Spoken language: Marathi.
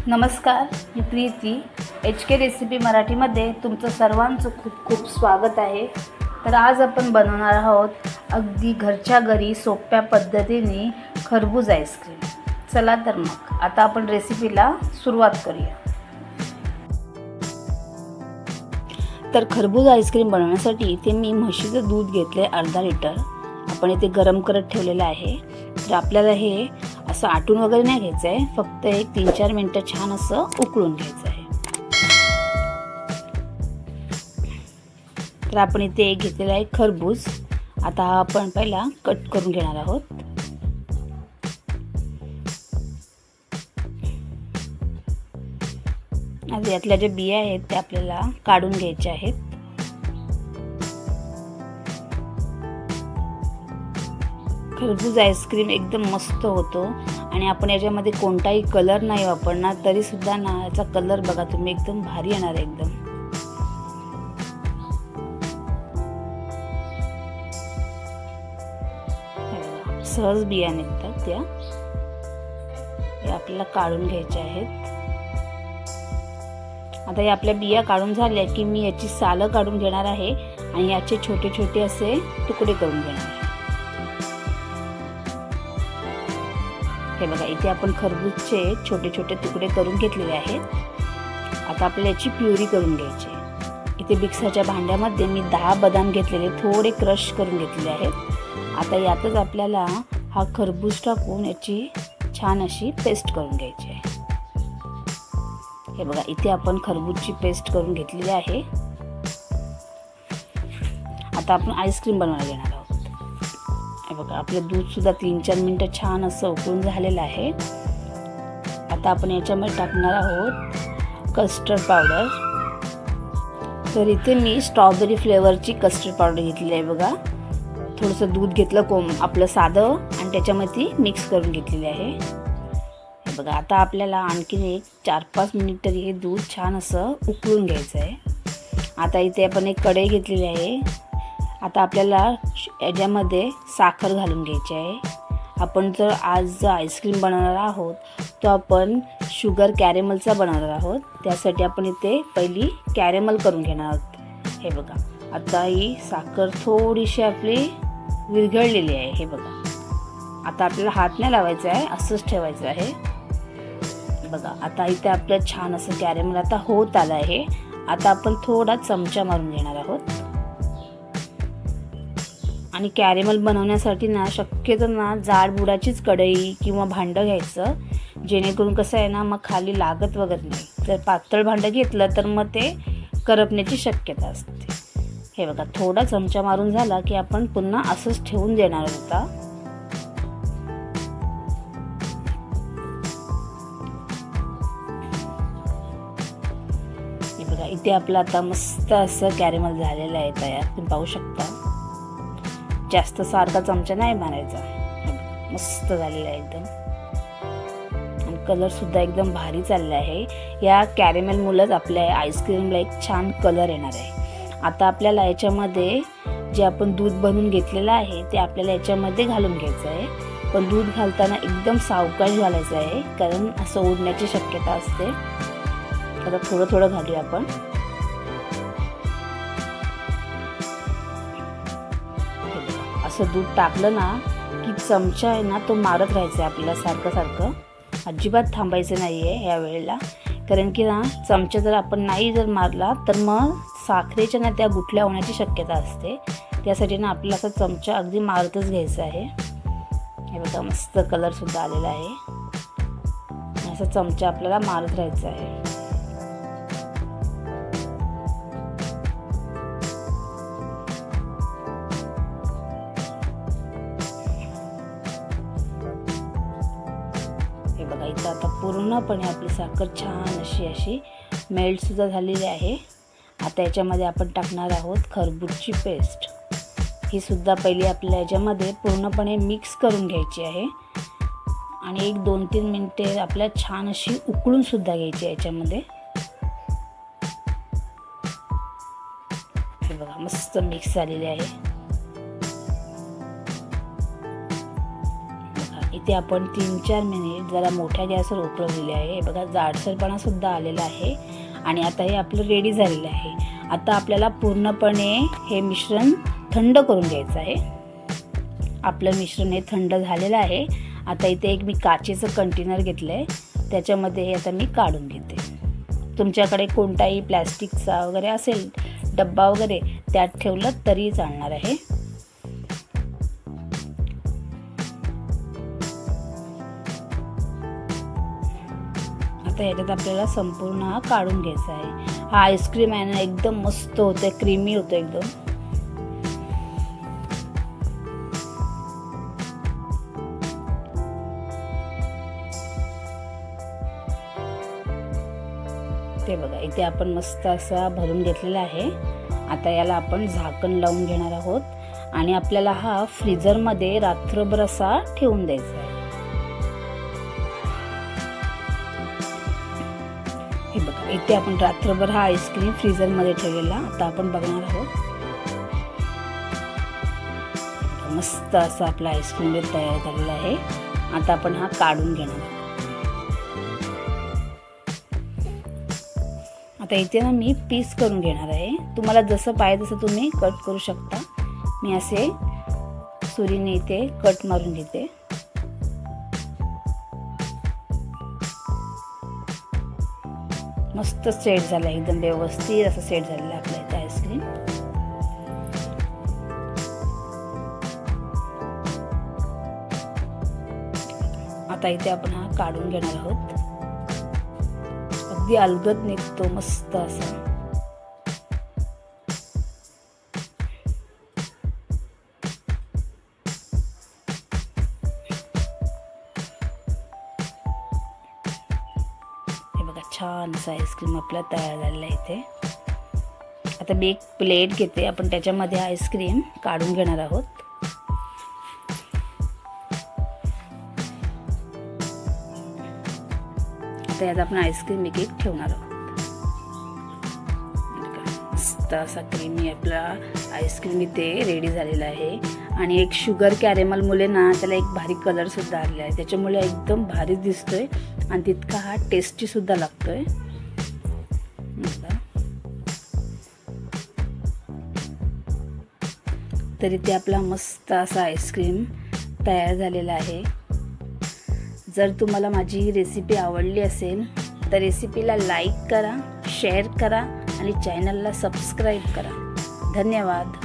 नमस्कार, मी प्रीती HK रेसिपी मराठीमध्ये तुमचं सर्वांचं खूप खूप स्वागत आहे। तर आज आपण बनवणार आहोत अगदी घरच्या घरी सोप्या पद्धतीने खरबूज आईस्क्रीम। चला तर मग आता आपण रेसिपीला सुरुवात करूया। तर खरबूज आईस्क्रीम बनवण्यासाठी इथे मी म्हशीचं दूध घेतले अर्धा लिटर। आपण इथे गरम करत ठेवलेलं आहे। तर आपल्याला हे असं आटून वगैरे नाही घ्यायचं आहे, फक्त एक 3-4 मिनिटं छान असं उकळून घ्यायचं आहे। तर आपण इथे एक घेतलेला आहे खरबूज। आता आपण पहिला कट करून घेणार आहोत। आता यातल्या ज्या बिया आहेत त्या आपल्याला काढून घ्यायच्या आहेत। खरबूज आईस्क्रीम एकदम मस्त होतो आणि आपण याच्यामध्ये कोणताही कलर नाही वापरणार तरी सुद्धा ना याचा कलर बघा तुम्ही एकदम भारी येणार आहे। एकदम सहज बिया निघतात त्या आपल्याला काढून घ्यायच्या आहेत। आता या आपल्या बिया काढून झाल्या की मी याची सालं काढून घेणार आहे आणि याचे छोटे छोटे असे तुकडे करून घेणार आहे। हे बघा इथे आपण खरबूजचे छोटे छोटे तुकडे करून घेतलेले आहेत। आता आपल्याला याची प्युरी करून घ्यायची आहे। इथे मिक्सरच्या भांड्यामध्ये मी 10 बदाम घेतलेले थोडे क्रश करून घेतलेले आहेत। आता यातच आपल्याला हा खरबूज टाकून याची छान अशी पेस्ट करून घ्यायची आहे। हे बघा इथे आपण खरबूजची पेस्ट करून घेतलेली आहे। आता आपण आईस्क्रीम बनवायला घेणार आहोत। हे बघा आपलं दूध सुद्धा 3-4 मिनिटं छान असं उकळून झालेलं आहे। आता आपण याच्यामध्ये टाकणार आहोत कस्टर्ड पावडर। तर इथे मी स्ट्रॉबेरी फ्लेवरची कस्टर्ड पावडर घेतलेली आहे। बघा थोडंसं दूध घेतलं आपलं साधं आणि त्याच्यामध्ये मिक्स करून घेतलेली आहे। हे बघा आता आपल्याला आणखीन एक 4-5 मिनिट तरी हे दूध छान असं उकळून घ्यायचं आहे। आता इथे आपण एक कढई घेतलेली आहे। आता आपल्याला याच्यामध्ये साखर घालून घ्यायची आहे। आपण जर आज आईस्क्रीम बनवणार आहोत तो आपण शुगर कॅरेमलचा बनवणार आहोत। त्यासाठी आपण इथे पहिली कॅरेमल करून घेणार आहोत। हे बघा आता ही साखर थोडीशी आपली विरघळलेली आहे। हे बघा आता आपल्याला हात नाही लावायचा आहे, असंच ठेवायचं आहे। बघा आता इथे आपलं छान असं कॅरेमल आता होत आलं आहे। आता आपण थोडा चमचा मारून घेणार आहोत आणि कॅरेमल बनवण्यासाठी ना शक्यतो ना जाड बुडाचीच कढई किंवा भांडं घ्यायचं, जेणेकरून कसं आहे ना मग खाली लागत वगैरे नाही। जर पातळ भांडं घेतलं तर मग ते करपण्याची शक्यता असते। हे बघा थोडा चमचा मारून झाला की आपण पुन्हा असंच ठेवून देणार होता। हे बघा इथे आपलं आता मस्त असं कॅरेमल झालेलं आहे तयार, तुम्ही पाहू शकता। जास्त सारखा चमचा नाही मारायचा। मस्त झालेला आहे एकदम आणि कलर सुद्धा एकदम भारी चालला आहे। या कॅरेमेल मुळेच आपल्या आईस्क्रीमला एक छान कलर येणार आहे। आता आपल्याला याच्यामध्ये जे आपण दूध बनवून घेतलेलं आहे ते आपल्याला याच्यामध्ये घालून घ्यायचं आहे। पण दूध घालताना एकदम सावकाश घालायचं आहे, कारण असं उडण्याची शक्यता असते। आता थोडं थोडं घालूया आपण। असं दूध टाकलं ना की चमचा आहे ना तो मारत राहायचा आपल्याला सारखं सारखं, अजिबात थांबायचं नाहीये या वेळेला। कारण की ना चमचा जर आपण नाही जर मारला तर मग साखरेच्या ना त्या गुठल्या होण्याची शक्यता असते। त्यासाठी ना आपल्याला असा चमचा अगदी मारतच घ्यायचा आहे। हे बघा मस्त कलर सुद्धा आलेला आहे। असा चमचा आपल्याला मारत राहायचा आहे। बघा इथं आता पूर्णपणे आपली साखर छान अशी मेल्ट सुद्धा झालेली आहे। आता याच्यामध्ये आपण टाकणार आहोत खरबूजची पेस्ट। ही सुद्धा पहिली आपल्या याच्यामध्ये पूर्णपणे मिक्स करून घ्यायची आहे आणि एक 2-3 मिनिटे आपल्याला छान अशी उकळून सुद्धा घ्यायची आहे याच्यामध्ये। हे बघा मस्त मिक्स झालेली आहे। इथे आपण 3-4 मिनिट जरा मोठ्या गॅसवर उकळवलेले आहे. बघा जाडसरपणा सुद्धा आलेला आहे आणि आता हे आपलं रेडी झालेलं आहे. आता आपल्याला पूर्णपणे हे मिश्रण थंड करून घ्यायचं आहे. आपलं मिश्रण हे थंड झालेलं आहे. आता इथे एक मी काचेचं कंटेनर घेतलं आहे, त्याच्यामध्ये हे आता मी काढून घेते. तुमच्याकडे कोणताही प्लॅस्टिकचा वगैरे असेल डब्बा वगैरे त्यात ठेवलं तरी चालणार आहे. आता याच्यात आपल्याला संपूर्ण काढून घ्यायचा आहे. हा आईस्क्रीम आहे ना, एकदम मस्त होतं, क्रीमी होतं एकदम. ते बघा इथे आपण मस्त असा भरून घेतलेला आहे. आता याला आपण झाकण लावून घेणार आहोत आणि आपल्याला हा फ्रीजरमध्ये रात्रभर असा ठेवून द्यायचा आहे. हे बघा इथे आपण रात्रभर हा आईस्क्रीम फ्रीजरमध्ये ठेवलेला. आता आपण बघणार आहोत. मस्त असा आपला आईस्क्रीम तयार झालेला आहे. आता आपण हा काढून घेणार आहोत. आता इथे ना मी पीस करून घेणार आहे. तुम्हाला जसं पाहिजे तसं तुम्ही कट करू शकता. मी असे सुरीने इथे कट मारून घेते. मस्त सेट झाला, एकदम व्यवस्थित असं सेट झालेलं आपलं इथे आईस्क्रीम. आता इथे आपण हा काढून घेणार आहोत. अगदी अलगद निघतो मस्त असा. हे बघा छान असा आईस्क्रीम आपला तयार झालेला आहे इथे. आता मी एक प्लेट घेते, आपण त्याच्यामध्ये आईस्क्रीम काढून घेणार आहोत. आता यात आपण आईस्क्रीम एक ठेवणार आहोत. मस्त असा क्रीमी आपला आईस्क्रीम इथे रेडी झालेला आहे. आणि एक शुगर कॅरेमल मुले ना त्याला एक भारी कलर सुद्धा आलेला आहे, त्याच्यामुळे एकदम भारी दिसतोय आणि तितका हा टेस्टी सुद्धा लागतोय. तरी ते आपला मस्त असा आईस्क्रीम तयार झालेला आहे. जर तुम्हाला माझी ही रेसिपी आवडली असेल तर रेसिपीला लाईक करा, शेअर करा आणि चॅनलला सबस्क्राईब करा. धन्यवाद.